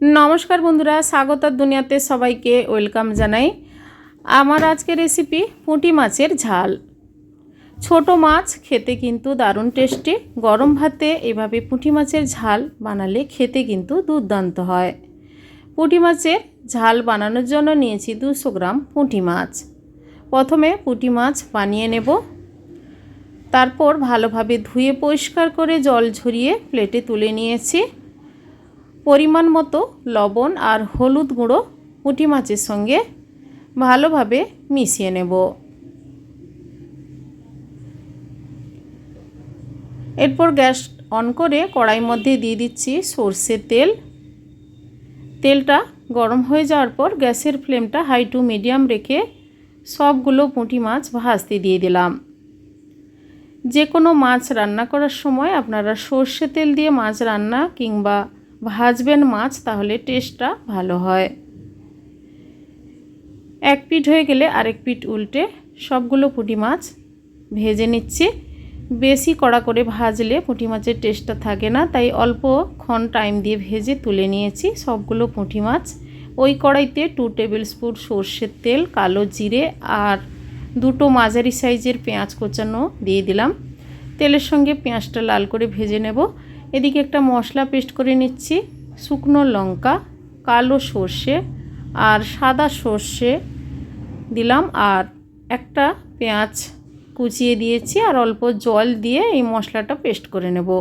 नमस्कार बंधुरा स्वागतर दुनियाते सबाइके वेलकाम जानाई। आमार आजके रेसिपि पुঁটি माछेर झाल। छोटो माछ खेते किन्तु दारुण टेस्टी। गरम भाते एभाবে पुঁটি माछेर झाल बानाले खेते किन्तु दुर्दान्त हय। पुঁটি माछेर झाल बानानोर जोन्नो नियेछि 200 ग्राम पुঁটি माछ। प्रथमे पुঁটি माछ बानिये नेब, तारपर भालोभाবে धुए परिष्कार करे जल झरिए प्लेटे तुले नियेछि। परिमाण मतो लवण और हलुद गुঁড়ো पुঁটি माछेर संगे भालोभाবে मिशिए नेब। एरपर गैस अन करे कड़ाई मध्य दिए दिচ্ছি सर्षेर तेल। तेलटा गरम हो जाওয়ার पर गैसेर फ्लेमटा हाई टू मिडियाम रेखे सबगुलो पुঁটি माछ भाजते दिए दिलाम। जे कोनो माछ रान्ना करार समय आपनारा सर्षे तेल दिए माछ रान्ना किंबा भाजबेन माछ ताहले टेस्टटा भालो हय। एक पिठ हये गेले आरेक पिठ उल्टे सबगुलो पुঁটি माछ भेजे निচ্ছি। बेशी कड़ा करे भाजले पुঁটি माछेर टेस्टटा थाके ना, ताई अल्प क्षण टाइम दिए भेजे तुले निয়েছি सबगुलो पुঁটি माछ। ओई कड़ाईते 2 टेबिल स्पून सर्षेर तेल, कालो जिरे और दुटो माझारी साइजेर पेঁয়াজ कोचानो दिए दिलाम। तेलेर संगे पेঁয়াজটা लाल करे भेजे नेब। एदिके एक मशला पेस्ट करे निচ্ছি। शुकनो लंका, कालो सर्षे और सादा सर्षे दिलाम और एकटा पेঁয়াজ कुचिए दिएছি और अल्प जल दिए এই मशलाटा पेस्ट करे नेब।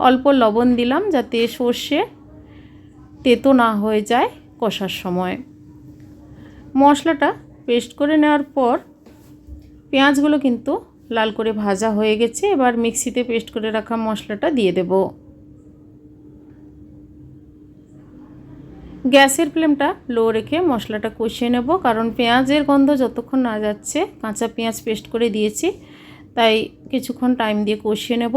अल्प लवण दिलाम जाते सर्षे तेतो ना हो जाए कषार समय। मशलाटा पेस्ट करे नेওয়ার पर পেঁয়াজগুলো কিন্তু लाल करे भाजा हो गेছে। एबार मिक्सिते पेस्ट करे रखा मशलाटा दिए देब। गैसेर फ्लेमटा लो रेखे मशलाटा कषिए नेब, कारण पेঁয়াজের गन्ध যতক্ষণ না যাচ্ছে, কাঁচা পেঁয়াজ पेस्ट করে দিয়েছি তাই কিছুক্ষণ টাইম দিয়ে কষিয়ে নেব।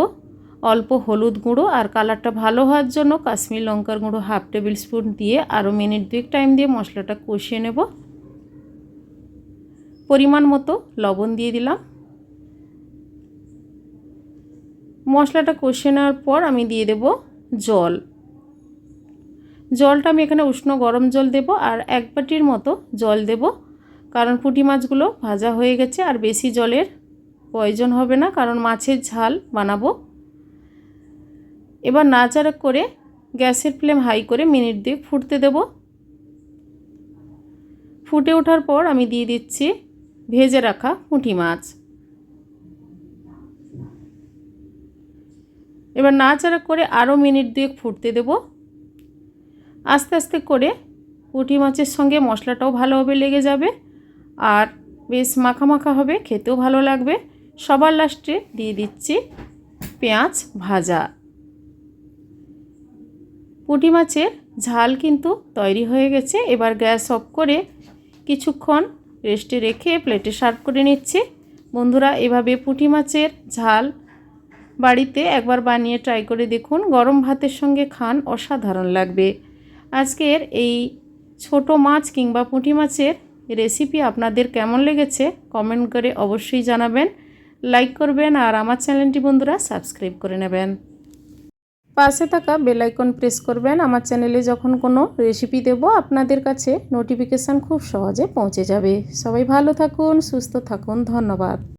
অল্প হলুদ গুঁড়ো আর কালারটা ভালো হওয়ার জন্য কাশ্মীরি লঙ্কার গুঁড়ো হাফ টেবিল স্পুন দিয়ে আরও মিনিট দুয়েক টাইম দিয়ে মশলাটা কষিয়ে নেব। পরিমাণ মতো লবণ দিয়ে দিলাম। মশলাটা কষিয়ে নেওয়ার পর আমি দিয়ে দেব জল। জলটা আমি এখানে উষ্ণ গরম জল দেব আর এক বাটির মতো জল দেব, কারণ পুঁটি মাছগুলো ভাজা হয়ে গেছে আর বেশি জলের প্রয়োজন হবে না, কারণ মাছের ঝাল বানাবো। এবার নাড়াচাড়া করে গ্যাসের ফ্লেম হাই করে মিনিট দুয়েক ফুটতে দেব। ফুটে ওঠার পর আমি দিয়ে দিচ্ছি ভেজে রাখা পুঁটি মাছ। এবার নাড়াচাড়া করে আরও মিনিট দুয়েক ফুটতে দেব। আস্তে আস্তে করে পুঁটি মাছের সঙ্গে মশলাটাও ভালোভাবে লেগে যাবে আর বেশ মাখা মাখা হবে, খেতেও ভালো লাগবে। সবার লাস্টে দিয়ে দিচ্ছি পেঁয়াজ ভাজা। পুঁটি মাছের ঝাল কিন্তু তৈরি হয়ে গেছে। এবার গ্যাস অফ করে কিছুক্ষণ রেস্টে রেখে প্লেটে সার্ভ করে নিচ্ছি। বন্ধুরা, এভাবে পুঁটি মাছের ঝাল বাড়িতে একবার বানিয়ে ট্রাই করে দেখুন, গরম ভাতের সঙ্গে খান, অসাধারণ লাগবে। আজকের এই ছোট মাছ কিংবা পুঁটি মাছের রেসিপি আপনাদের কেমন লেগেছে কমেন্ট করে অবশ্যই জানাবেন। লাইক করবেন আর আমার চ্যানেলটি বন্ধুরা সাবস্ক্রাইব করে নেবেন। পাশে থাকা বেল আইকন প্রেস করবেন। আমার চ্যানেলে যখন কোনো রেসিপি দেব আপনাদের কাছে নোটিফিকেশান খুব সহজে পৌঁছে যাবে। সবাই ভালো থাকুন, সুস্থ থাকুন, ধন্যবাদ।